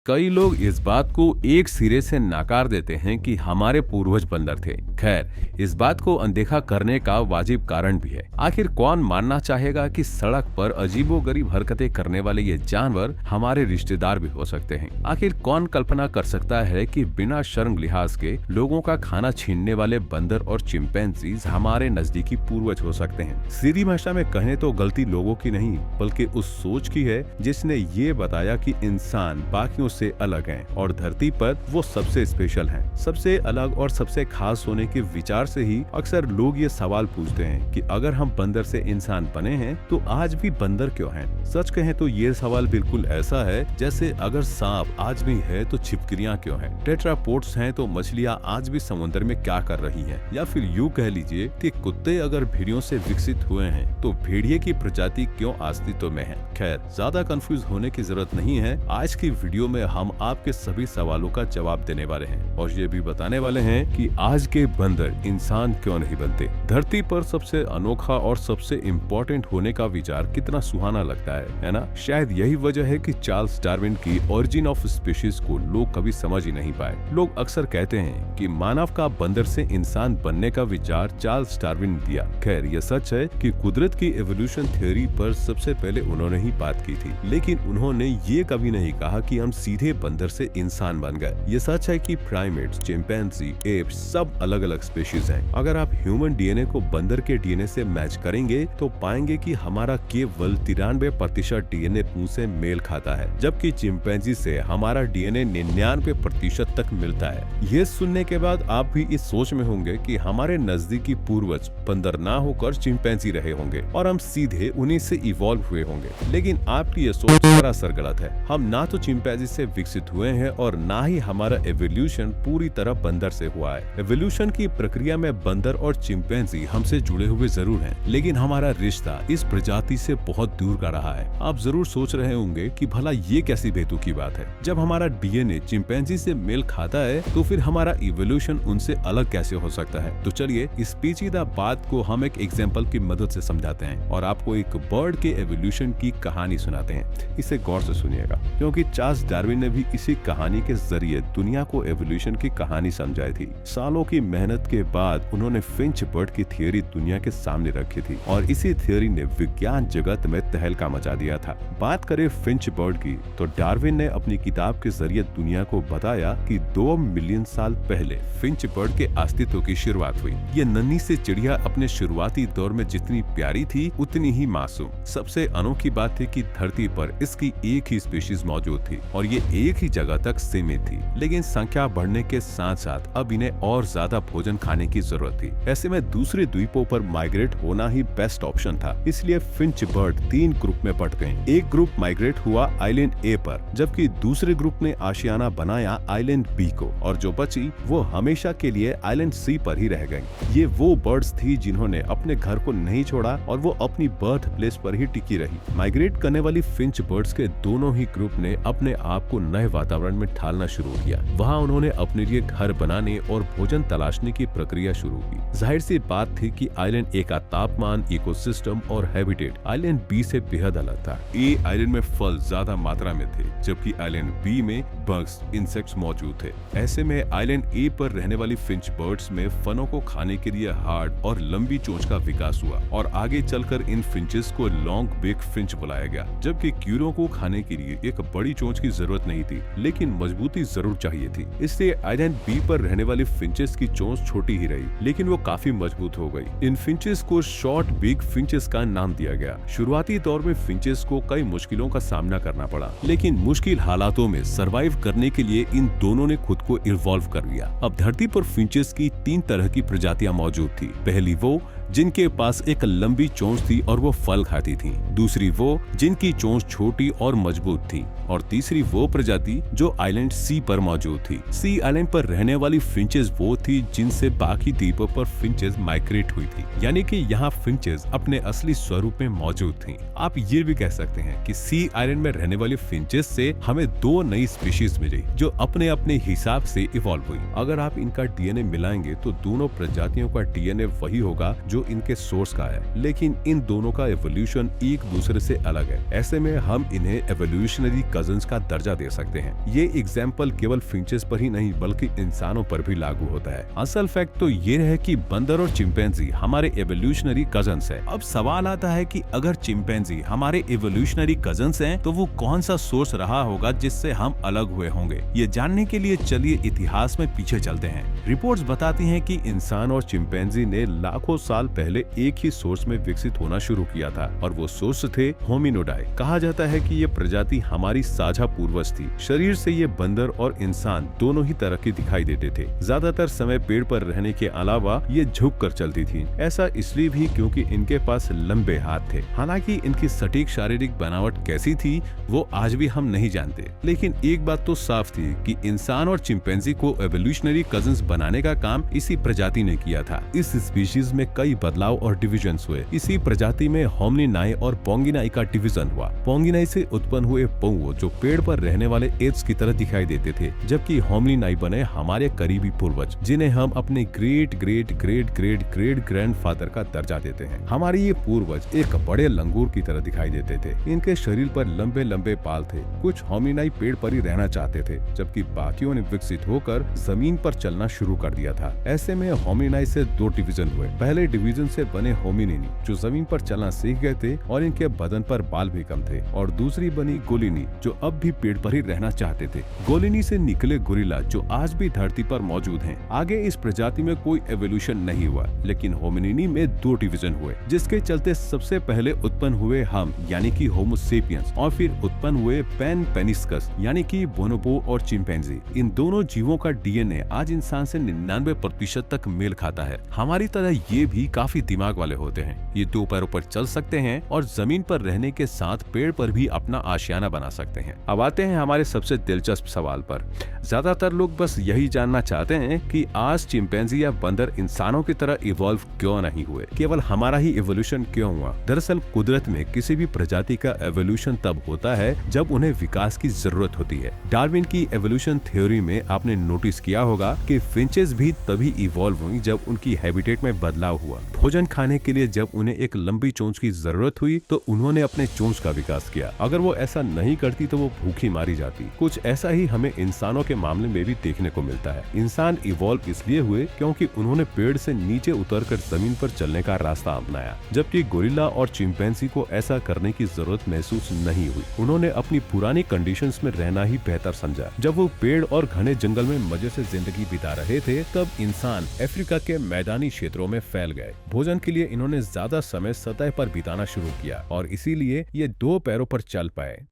कई लोग इस बात को एक सिरे से नकार देते हैं कि हमारे पूर्वज बंदर थे। खैर, इस बात को अनदेखा करने का वाजिब कारण भी है। आखिर कौन मानना चाहेगा कि सड़क पर अजीबोगरीब हरकतें करने वाले ये जानवर हमारे रिश्तेदार भी हो सकते हैं। आखिर कौन कल्पना कर सकता है कि बिना शर्म लिहाज के लोगों का खाना छीनने वाले बंदर और चिंपैंजीज हमारे नजदीकी पूर्वज हो सकते हैं। सीधी भाषा में कहें तो गलती लोगों की नहीं बल्कि उस सोच की है जिसने ये बताया कि इंसान बाकियों से अलग हैं और धरती पर वो सबसे स्पेशल हैं। सबसे अलग और सबसे खास होने के विचार से ही अक्सर लोग ये सवाल पूछते हैं कि अगर हम बंदर से इंसान बने हैं तो आज भी बंदर क्यों हैं? सच कहें तो ये सवाल बिल्कुल ऐसा है जैसे अगर सांप आज भी है तो छिपकलियां क्यों हैं? टेट्रापोड्स हैं तो मछलियां आज भी समुद्र में क्या कर रही हैं? या फिर यूं कह लीजिए कि कुत्ते अगर भेड़ियों से विकसित हुए हैं तो भेड़िए की प्रजाति क्यों अस्तित्व में है? खैर, ज्यादा कंफ्यूज होने की जरूरत नहीं है। आज की वीडियो में हम आपके सभी सवालों का जवाब देने वाले हैं और ये भी बताने वाले हैं कि आज के बंदर इंसान क्यों नहीं बनते। धरती पर सबसे अनोखा और सबसे इम्पोर्टेंट होने का विचार कितना सुहाना लगता है ना? शायद यही वजह है कि चार्ल्स डार्विन की ओरिजिन ऑफ स्पीशीज को लोग कभी समझ ही नहीं पाए। लोग अक्सर कहते हैं कि मानव का बंदर से इंसान बनने का विचार चार्ल्स डार्विन ने दिया। खैर, यह सच है कि कुदरत की एवोल्यूशन थ्योरी पर सबसे पहले उन्होंने ही बात की थी, लेकिन उन्होंने ये कभी नहीं कहा कि हम सीधे बंदर से इंसान बन गए। ये सच है कि प्राइमेट्स, चिंपैंजी, एप्स सब अलग अलग स्पीशीज हैं। अगर आप ह्यूमन डीएनए को बंदर के डीएनए से मैच करेंगे तो पाएंगे कि हमारा केवल 93% डीएनए मुंह से मेल खाता है, जबकि चिंपैंजी से हमारा डीएनए 99% तक मिलता है। ये सुनने के बाद आप भी इस सोच में होंगे कि हमारे नजदीकी पूर्वज बंदर ना होकर चिंपैंजी रहे होंगे और हम सीधे उन्हीं से इवॉल्व हुए होंगे। लेकिन आपकी ये सोच सरासर गलत है। हम ना तो चिंपैंजी से विकसित हुए हैं और ना ही हमारा एवोल्यूशन पूरी तरह बंदर से हुआ है। एवोल्यूशन की प्रक्रिया में बंदर और चिंपैंजी हमसे जुड़े हुए जरूर हैं, लेकिन हमारा रिश्ता इस प्रजाति से बहुत दूर का रहा है। आप जरूर सोच रहे होंगे कि भला ये कैसी बेतुकी बात है? जब हमारा डीएनए चिंपैंजी से मेल खाता है तो फिर हमारा इवोल्यूशन उनसे अलग कैसे हो सकता है? तो चलिए इस पेचीदा बात को हम एक एग्जाम्पल की मदद से समझाते हैं और आपको एक बर्ड के एवोल्यूशन की कहानी सुनाते हैं। इसे गौर से सुनिएगा, क्योंकि चार्ल्स डार्विन ने भी इसी कहानी के जरिए दुनिया को एवोल्यूशन की कहानी समझाई थी। सालों की मेहनत के बाद उन्होंने फिंच बर्ड की थियोरी दुनिया के सामने रखी थी और इसी थियोरी ने विज्ञान जगत में तहलका मचा दिया था। बात करें फिंच बर्ड की तो डार्विन ने अपनी किताब के जरिए दुनिया को बताया कि 2 मिलियन साल पहले फिंच बर्ड के अस्तित्व की शुरुआत हुई। ये नन्ही सी चिड़िया अपने शुरुआती दौर में जितनी प्यारी थी उतनी ही मासूम। सबसे अनोखी बात थी कि धरती पर इसकी एक ही स्पीशीज मौजूद थी और ये एक ही जगह तक सीमित थी, लेकिन संख्या बढ़ने के साथ साथ अब इन्हें और ज्यादा भोजन खाने की जरूरत थी। ऐसे में दूसरे द्वीपों पर माइग्रेट होना ही बेस्ट ऑप्शन था, इसलिए फिंच बर्ड 3 ग्रुप में बंट गए। एक ग्रुप माइग्रेट हुआ आइलैंड ए पर, जबकि दूसरे ग्रुप ने आशियाना बनाया आइलैंड बी को, और जो बची वो हमेशा के लिए आइलैंड सी पर ही रह गई। ये वो बर्ड्स थी जिन्होंने अपने घर को नहीं छोड़ा और वो अपनी बर्थ प्लेस पर ही टिकी रही। माइग्रेट करने वाली फिंच बर्ड्स के दोनों ही ग्रुप ने अपने आप को नए वातावरण में ढालना शुरू किया। वहाँ उन्होंने अपने लिए घर बनाने और भोजन तलाशने की प्रक्रिया शुरू की। जाहिर सी बात थी कि आइलैंड ए का तापमान, इकोसिस्टम और हैबिटेट आइलैंड बी से बेहद अलग था। ए आइलैंड में फल ज्यादा मात्रा में थे, जबकि आइलैंड बी में बग्स, इंसेक्ट्स मौजूद थे। ऐसे में आइलैंड ए पर रहने वाली फिंच बर्ड्स में फलों को खाने के लिए हार्ड और लंबी चोंच का विकास हुआ और आगे चलकर इन फिंचेस को लॉन्ग बिक फिंच बुलाया गया। जबकि क्यूरों को खाने के लिए एक बड़ी चोंच की जरूरत नहीं थी, लेकिन मजबूती जरूर चाहिए थी। इसलिए आइलैंड बी पर रहने वाली फिंचेस की चोंच छोटी ही रही, लेकिन वो काफी मजबूत हो गई। इन फिंचेस को शॉर्ट बिग फिंचेस का नाम दिया गया। शुरुआती दौर में फिंचेस को कई मुश्किलों का सामना करना पड़ा, लेकिन मुश्किल हालातों में सरवाइव करने के लिए इन दोनों ने खुद को इवॉल्व कर लिया। अब धरती पर फिंचेस की 3 तरह की प्रजातियां मौजूद थी। पहली वो जिनके पास एक लंबी चोंच थी और वो फल खाती थी। दूसरी वो जिनकी चोंच छोटी और मजबूत थी, और तीसरी वो प्रजाति जो आइलैंड सी पर मौजूद थी। सी आइलैंड पर रहने वाली फिंचेस वो थी जिनसे बाकी द्वीपों पर फिंचेस माइग्रेट हुई थी, यानी कि यहाँ फिंचेस अपने असली स्वरूप में मौजूद थी। आप ये भी कह सकते हैं कि सी आइलैंड में रहने वाली फिंचेस से हमें 2 नई स्पीशीज मिली जो अपने अपने हिसाब से इवॉल्व हुई। अगर आप इनका डीएनए मिलाएंगे तो दोनों प्रजातियों का डीएनए वही होगा जो जो इनके सोर्स का है, लेकिन इन दोनों का एवोल्यूशन एक दूसरे से अलग है। ऐसे में हम इन्हें एवोल्यूशनरी कजन्स का दर्जा दे सकते हैं। ये एग्जाम्पल केवल फिंचेस पर ही नहीं बल्कि इंसानों पर भी लागू होता है। असल फैक्ट तो ये है कि बंदर और चिंपैंजी हमारे एवोल्यूशनरी कजन्स है। अब सवाल आता है कि अगर चिंपैंजी हमारे एवोल्यूशनरी कजन्स हैं, तो वो कौन सा सोर्स रहा होगा जिससे हम अलग हुए होंगे। ये जानने के लिए चलिए इतिहास में पीछे चलते हैं। रिपोर्ट्स बताती हैं कि इंसान और चिंपैंजी ने लाखों साल पहले एक ही सोर्स में विकसित होना शुरू किया था और वो सोर्स थे होमिनिडाई। कहा जाता है कि ये प्रजाति हमारी साझा पूर्वज थी। शरीर से ये बंदर और इंसान दोनों ही तरह के दिखाई देते थे। ज्यादातर समय पेड़ पर रहने के अलावा ये झुक कर चलती थी। ऐसा इसलिए भी क्योंकि इनके पास लंबे हाथ थे। हालांकि इनकी सटीक शारीरिक बनावट कैसी थी वो आज भी हम नहीं जानते, लेकिन एक बात तो साफ थी कि इंसान और चिंपैंजी को एवोल्यूशनरी कजिन्स बनाने का काम इसी प्रजाति ने किया था। इस स्पीशीज में कई बदलाव और डिविजन्स हुए। इसी प्रजाति में होमिनिनाई और पोंगिनाई का डिवीजन हुआ। पोंगिनाई से उत्पन्न हुए पौओ जो पेड़ पर रहने वाले एप्स की तरह दिखाई देते थे, जबकि होमिनिनाई बने हमारे करीबी पूर्वज, जिन्हें हम अपने great great great great great grandfather का दर्जा देते हैं। हमारे ये पूर्वज एक बड़े लंगूर की तरह दिखाई देते थे। इनके शरीर पर लंबे लंबे बाल थे। कुछ होमिनिनाई पेड़ पर ही रहना चाहते थे, जबकि बाकियों ने विकसित होकर जमीन पर चलना शुरू कर दिया था। ऐसे में होमिनिनाई से दो डिवीजन हुए। पहले डिवीजन से बने होमिनिनी जो जमीन पर चलना सीख गए थे और इनके बदन पर बाल भी कम थे, और दूसरी बनी गोलिनी जो अब भी पेड़ पर ही रहना चाहते थे। गोलिनी से निकले गोरिल्ला जो आज भी धरती पर मौजूद हैं। आगे इस प्रजाति में कोई एवोल्यूशन नहीं हुआ, लेकिन होमिनिनी में दो डिवीजन हुए, जिसके चलते सबसे पहले उत्पन्न हुए हम यानी कि होमो सेपियंस, और फिर उत्पन्न हुए पेन पेनिस्कस यानी कि बोनोबो और चिंपैंजी। इन दोनों जीवों का डीएनए आज इंसान से 99% तक मेल खाता है। हमारी तरह ये भी काफी दिमाग वाले होते हैं। ये दो पैरों पर चल सकते हैं और जमीन पर रहने के साथ पेड़ पर भी अपना आशियाना बना सकते हैं। अब आते हैं हमारे सबसे दिलचस्प सवाल पर। ज्यादातर लोग बस यही जानना चाहते हैं कि आज चिंपैंजी या बंदर इंसानों की तरह इवॉल्व क्यों नहीं हुए, केवल हमारा ही इवोल्यूशन क्यों हुआ। दरअसल कुदरत में किसी भी प्रजाति का एवोल्यूशन तब होता है जब उन्हें विकास की जरूरत होती है। डार्विन की एवोल्यूशन थ्योरी में आपने नोटिस किया होगा कि फिंचेस भी तभी इवॉल्व हुई जब उनकी हैबिटेट में बदलाव हुआ। भोजन खाने के लिए जब उन्हें एक लंबी चोंच की जरूरत हुई तो उन्होंने अपने चोंच का विकास किया। अगर वो ऐसा नहीं करती तो वो भूखी मारी जाती। कुछ ऐसा ही हमें इंसानों के मामले में भी देखने को मिलता है। इंसान इवॉल्व इसलिए हुए क्योंकि उन्होंने पेड़ से नीचे उतरकर जमीन पर चलने का रास्ता अपनाया, जबकि गोरिल्ला और चिंपैंजी को ऐसा करने की जरूरत महसूस नहीं हुई। उन्होंने अपनी पुरानी कंडीशंस में रहना ही बेहतर समझा। जब वो पेड़ और घने जंगल में मजे से जिंदगी बिता रहे थे, तब इंसान अफ्रीका के मैदानी क्षेत्रों में फैल गए। भोजन के लिए इन्होंने ज्यादा समय सतह पर बिताना शुरू किया और इसीलिए ये दो पैरों पर चल पाए।